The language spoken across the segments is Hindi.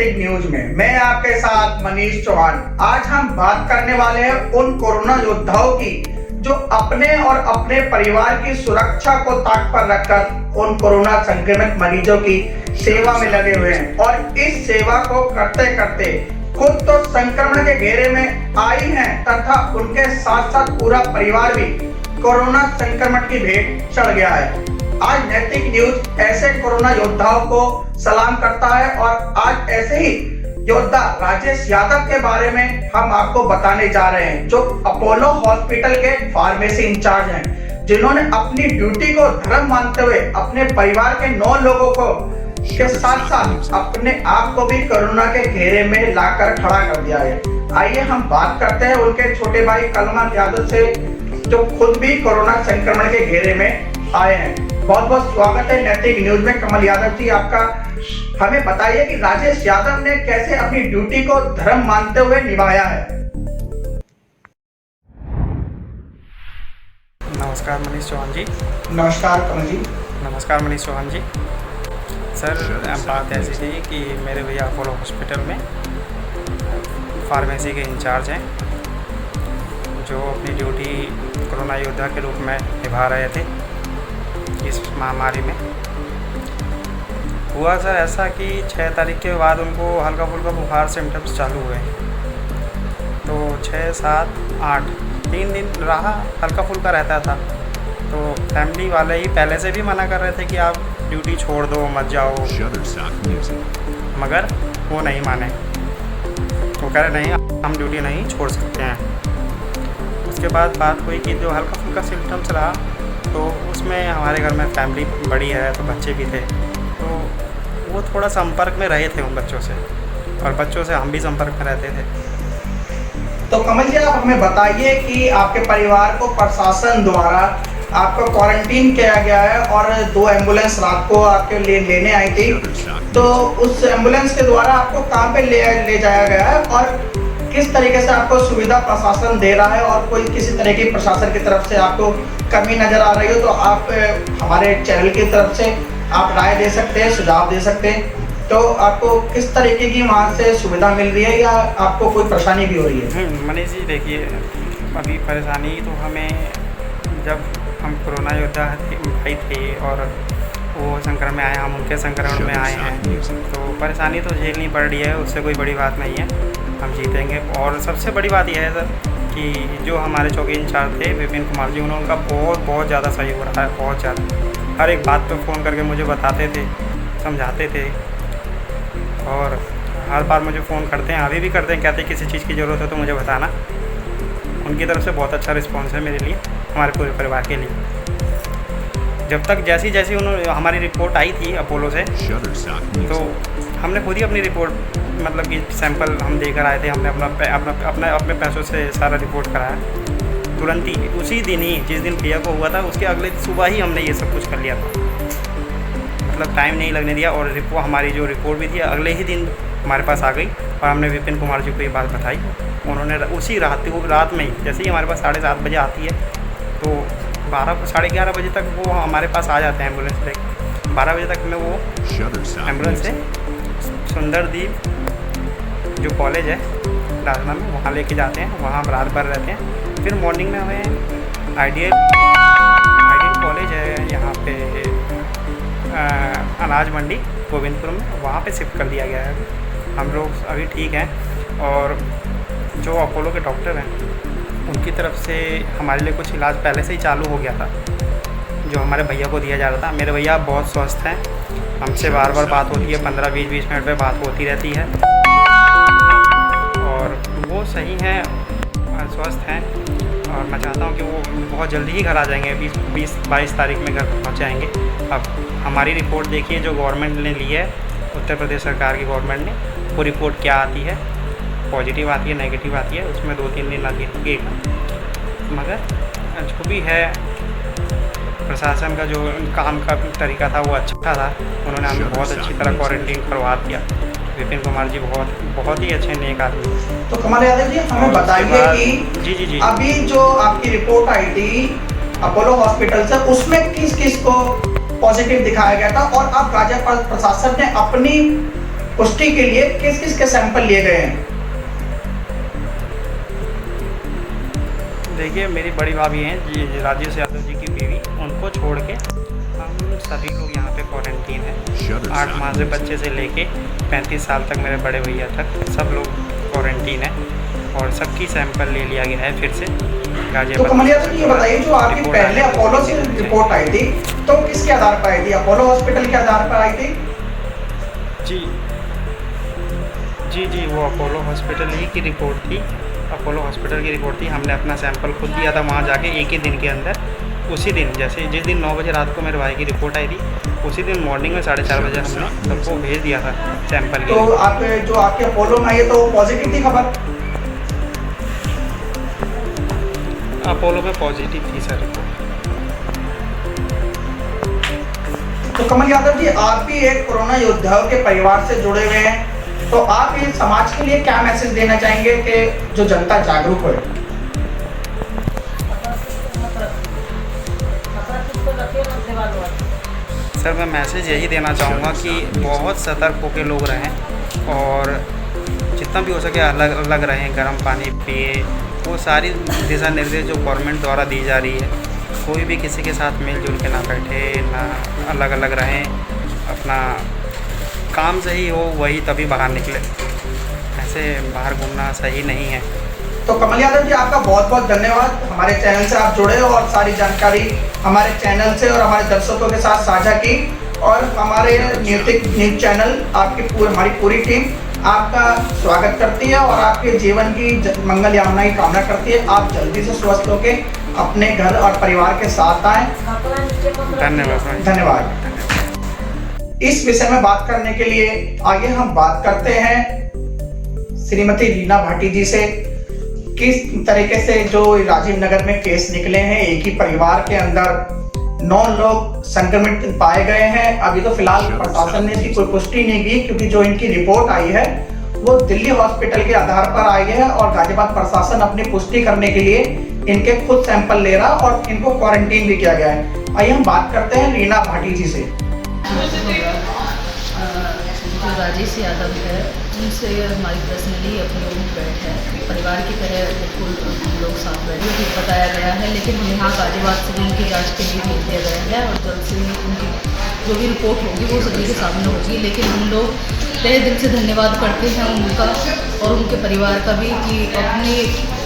नैतिक न्यूज में मैं आपके साथ मनीष चौहान। आज हम बात करने वाले हैं उन कोरोना योद्धाओं की जो अपने और अपने परिवार की सुरक्षा को ताक पर रखकर उन कोरोना संक्रमित मरीजों की सेवा में लगे हुए हैं और इस सेवा को करते करते खुद तो संक्रमण के घेरे में आई हैं तथा उनके साथ साथ पूरा परिवार भी कोरोना संक्रमण की भेंट चढ़ गया है। आज नैतिक न्यूज ऐसे कोरोना योद्धाओं को सलाम करता है और आज ऐसे ही योद्धा राजेश यादव के बारे में हम आपको बताने जा रहे हैं, जो अपोलो हॉस्पिटल के फार्मेसी इंचार्ज हैं, जिन्होंने अपनी ड्यूटी को धर्म मानते हुए अपने परिवार के 9 लोगों को के साथ साथ अपने आप को भी कोरोना के घेरे में लाकर खड़ा कर दिया है। आइए हम बात करते हैं उनके छोटे भाई कलमत यादव से, जो खुद भी कोरोना संक्रमण के घेरे में आए हैं। बहुत बहुत स्वागत है नैतिक न्यूज में कमल यादव जी आपका। हमें बताइए कि राजेश यादव ने कैसे अपनी ड्यूटी को धर्म मानते हुए निभाया है। नमस्कार मनीष चौहान जी। नमस्कार कमल जी। नमस्कार मनीष चौहान जी। सर बात ऐसी थी कि मेरे भैया अपोलो हॉस्पिटल में फार्मेसी के इंचार्ज हैं, जो अपनी ड्यूटी कोरोना योद्धा के रूप में निभा रहे थे इस महामारी में। हुआ सर ऐसा कि 6 तारीख के बाद उनको हल्का फुल्का बुखार सिम्टम्स चालू हुए, तो 6, 7, 8 3 दिन रहा, हल्का फुल्का रहता था। तो फैमिली वाले ही पहले से भी मना कर रहे थे कि आप ड्यूटी छोड़ दो, मत जाओ, मगर वो नहीं माने। वो कह रहे नहीं, हम ड्यूटी नहीं छोड़ सकते हैं। उसके बाद बात हुई कि जो हल्का फुल्का सिम्टम्स रहा, तो उसमें हमारे घर में फैमिली बड़ी है, तो बच्चे भी थे, तो वो थोड़ा संपर्क में रहे थे उन बच्चों से, और बच्चों से हम भी संपर्क में रहते थे। तो कमल जी आप हमें बताइए कि आपके परिवार को प्रशासन द्वारा आपको क्वारंटीन किया गया है और 2 एम्बुलेंस रात को आपके लिए लेने आई थी, तो उस एम्बुलेंस के द्वारा आपको कहाँ पे ले जाया गया है और किस तरीके से आपको सुविधा प्रशासन दे रहा है, और कोई किसी तरह की प्रशासन की तरफ से आपको कमी नजर आ रही हो तो आप हमारे चैनल की तरफ से आप राय दे सकते हैं, सुझाव दे सकते हैं। तो आपको किस तरीके की वहाँ से सुविधा मिल रही है या आपको कोई परेशानी भी हो रही है? मनीष जी देखिए, अभी परेशानी तो हमें, जब हम कोरोना योद्धा भाई थे और वो संक्रमण में आए, हम उनके संक्रमण में आए हैं, तो परेशानी तो झेलनी पड़ रही है, उससे कोई बड़ी बात नहीं है, हम जीतेंगे। और सबसे बड़ी बात यह है सर कि जो हमारे चौकी इंचार्ज थे विपिन कुमार जी, उन्होंने उनका बहुत ज़्यादा सहयोग हो रहा है, बहुत ज़्यादा। हर एक बात पे फ़ोन करके मुझे बताते थे, समझाते थे, और हर बार मुझे फ़ोन करते हैं, अभी भी करते हैं, कहते हैं किसी चीज़ की ज़रूरत है तो मुझे बताना। उनकी तरफ से बहुत अच्छा रिस्पॉन्स है मेरे लिए, हमारे पूरे परिवार के लिए। जब तक जैसी उन्होंने हमारी रिपोर्ट आई थी अपोलो से, तो हमने खुद ही अपनी रिपोर्ट, मतलब कि सैंपल हम देकर आए थे, हमने अपने पैसों से सारा रिपोर्ट कराया तुरंत ही, उसी दिन ही, जिस दिन भैया को हुआ था उसके अगले सुबह ही हमने ये सब कुछ कर लिया था, मतलब टाइम नहीं लगने दिया। और हमारी जो रिपोर्ट भी थी अगले ही दिन हमारे पास आ गई, और हमने विपिन कुमार जी को ये बात बताई। उन्होंने उसी रात में ही, जैसे ही हमारे पास 7:30 बजे आती है, तो 12 साढ़े 11 बजे तक वो हमारे पास आ जाते हैं एम्बुलेंस लेकर। 12 बजे तक में वो एम्बुलेंस से सुंदरदीप जो कॉलेज है राजना में, वहाँ लेके जाते हैं, वहाँ रात भर रहते हैं। फिर मॉर्निंग में हमें आइडियल कॉलेज है यहाँ पे अनाज मंडी गोविंदपुर में, वहाँ पे शिफ्ट कर दिया गया है। हम लोग अभी ठीक हैं, और जो अपोलो के डॉक्टर हैं उनकी तरफ से हमारे लिए कुछ इलाज पहले से ही चालू हो गया था, जो हमारे भैया को दिया जा रहा था। मेरे भैया बहुत स्वस्थ हैं, हमसे बार बार बात होती है, 15-20 मिनट पे बात होती रहती है, और वो सही हैं और स्वस्थ हैं। और मैं चाहता हूँ कि वो बहुत जल्दी ही घर आ जाएंगे, 20-22 तारीख में घर पहुँच जाएंगे। अब हमारी रिपोर्ट देखिए जो गवर्नमेंट ने ली है, उत्तर प्रदेश सरकार की गवर्नमेंट ने, वो रिपोर्ट क्या आती है, पॉजिटिव आती है, नेगेटिव आती है, उसमें 2-3 दिन लगेगा। मगर जो भी है, प्रशासन का जो काम का तरीका था वो अच्छा था, उन्होंने हमें बहुत अच्छी तरह क्वारंटीन करवा दिया। विपिन कुमार जी बहुत ही अच्छे नेक आदमी। तो कमल यादव जी हमें बताइए कि जी अभी जो आपकी रिपोर्ट आई थी अपोलो हॉस्पिटल से, उसमें किस किस को पॉजिटिव दिखाया गया था, और अब गाजियाबाद प्रशासन ने अपनी पुष्टि के लिए किस किस के सैंपल लिए गए हैं? देखिए, मेरी बड़ी भाभी हैं जी, राजेश यादव जी की बीवी, उनको छोड़ के हम सभी लोग यहाँ पे क्वारंटीन हैं। 8 माह से बच्चे से लेके 35 साल तक मेरे बड़े भैया तक सब लोग क्वारंटीन हैं और सबकी सैंपल ले लिया गया है फिर से तो गाजियाबाद। कमल यादव जी ये बताइए, जो आपकी रिपोर्ट पहले आई थी, अपोलो से रिपोर्ट आई थी तो किसके आधार पर आई थी? अपोलो हॉस्पिटल के आधार पर आई थी? जी, वो अपोलो हॉस्पिटल ही की रिपोर्ट थी। अपोलो हॉस्पिटल की रिपोर्ट थी। हमने अपना सैंपल खुद दिया था वहाँ जाके एक ही दिन के अंदर। उसी दिन, जैसे जिस दिन 9 बजे रात को मेरे भाई की रिपोर्ट आई थी, उसी दिन मॉर्निंग में 4:30 बजे हमने सबको भेज दिया था सैंपल के तो लिए। आप जो आपके अपोलो में आई है तो पॉजिटिव थी खबर? अपोलो में पॉजिटिव थी सर रिपोर्ट। तो कमल यादव जी, आप भी एक कोरोना योद्धाओं के परिवार से जुड़े हुए हैं, तो आप ये समाज के लिए क्या मैसेज देना चाहेंगे कि जो जनता जागरूक हो? सर, मैं मैसेज यही देना चाहूँगा कि बहुत सतर्क होकर लोग रहें और जितना भी हो सके अलग अलग रहें, गर्म पानी पिए। वो सारी दिशा निर्देश जो गवर्नमेंट द्वारा दी जा रही है, कोई भी किसी के साथ मिलजुल के ना बैठे, ना अलग अलग रहें। अपना काम सही हो वही तभी बाहर निकले, ऐसे बाहर घूमना सही नहीं है। तो कमल यादव जी, आपका बहुत बहुत धन्यवाद। हमारे चैनल से आप जुड़े और सारी जानकारी हमारे चैनल से और हमारे दर्शकों के साथ साझा की, और हमारे न्यूज़ चैनल हमारी पूरी टीम आपका स्वागत करती है और आपके जीवन की मंगल कामना की कामना करती है। आप जल्दी से स्वस्थ होकर अपने घर और परिवार के साथ आएं। धन्यवाद। इस विषय में बात करने के लिए आगे हम बात करते हैं श्रीमती रीना भाटी जी से। किस तरीके से जो राजीव नगर में केस निकले हैं, एक ही परिवार के अंदर 9 लोग संक्रमित पाए गए हैं। अभी तो फिलहाल प्रशासन ने इसकी कोई पुष्टि नहीं की, क्योंकि जो इनकी रिपोर्ट आई है वो दिल्ली हॉस्पिटल के आधार पर आई है और गाजियाबाद प्रशासन अपनी पुष्टि करने के लिए इनके खुद सैंपल ले रहा और इनको क्वारंटीन भी किया गया है। आइए हम बात करते हैं रीना भाटी जी से। जो राजेश यादव है, उनसे हमारी पर्सनली अपनी बैठ है, परिवार की तरह बिल्कुल हम लोग साथ बैठे भी बताया गया है। लेकिन हम यहाँ गाजियाबाद से भी उनकी जाँच के लिए भेज दिया गया है और जल्द से ही उनकी जो भी रिपोर्ट होगी वो सभी के सामने होगी। लेकिन हम लोग तहे दिल से धन्यवाद करते हैं उनका और उनके परिवार का भी, कि अपनी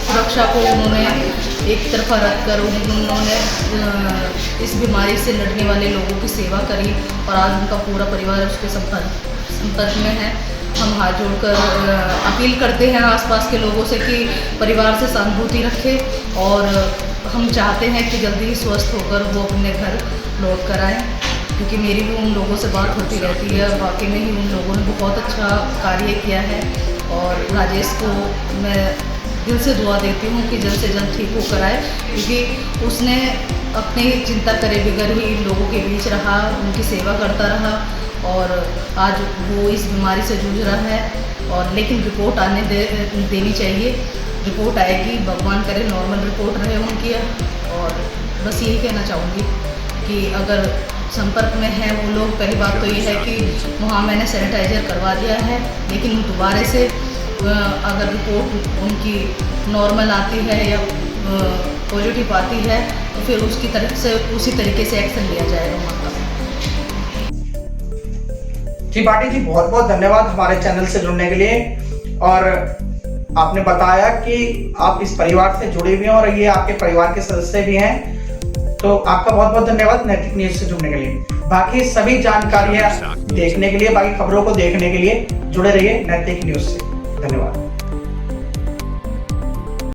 सुरक्षा को उन्होंने एक तरफा रख कर उन्होंने इस बीमारी से लड़ने वाले लोगों की सेवा करी और आज उनका पूरा परिवार उसके संपर्क में है। हम हाथ जोड़कर अपील करते हैं आसपास के लोगों से कि परिवार से सहानुभूति रखें और हम चाहते हैं कि जल्दी ही स्वस्थ होकर वो अपने घर लौट कर आएँ, क्योंकि मेरी भी उन लोगों से बात होती रहती है। वाकई में ही उन लोगों ने बहुत अच्छा कार्य किया है और राजेश को मैं दिल से दुआ देती हूँ कि जल्द से जल्द ठीक होकर आए, क्योंकि उसने अपनी चिंता करे बगैर ही इन लोगों के बीच रहा, उनकी सेवा करता रहा और आज वो इस बीमारी से जूझ रहा है। और लेकिन रिपोर्ट आने देनी चाहिए। रिपोर्ट आएगी, भगवान करे नॉर्मल रिपोर्ट रहे उनकी। और बस यही कहना चाहूँगी कि अगर संपर्क में हैं वो लोग, पहली बात तो ये है कि वहाँ मैंने सैनिटाइज़र करवा दिया है, लेकिन दोबारा से अगर रिपोर्ट उनकी नॉर्मल आती है या पॉजिटिव आती है तो फिर उसकी तरफ से उसी तरीके से एक्शन लिया जाएगा वहाँ का। जी भाटी जी, बहुत बहुत धन्यवाद हमारे चैनल से जुड़ने के लिए। और आपने बताया कि आप इस परिवार से जुड़े हुए हैं और ये आपके परिवार के सदस्य भी हैं, तो आपका बहुत बहुत धन्यवाद नैतिक न्यूज़ से जुड़ने के लिए। बाकी सभी जानकारियां देखने के लिए, बाकी खबरों को देखने के लिए जुड़े रहिए नैतिक न्यूज़ से। धन्यवाद।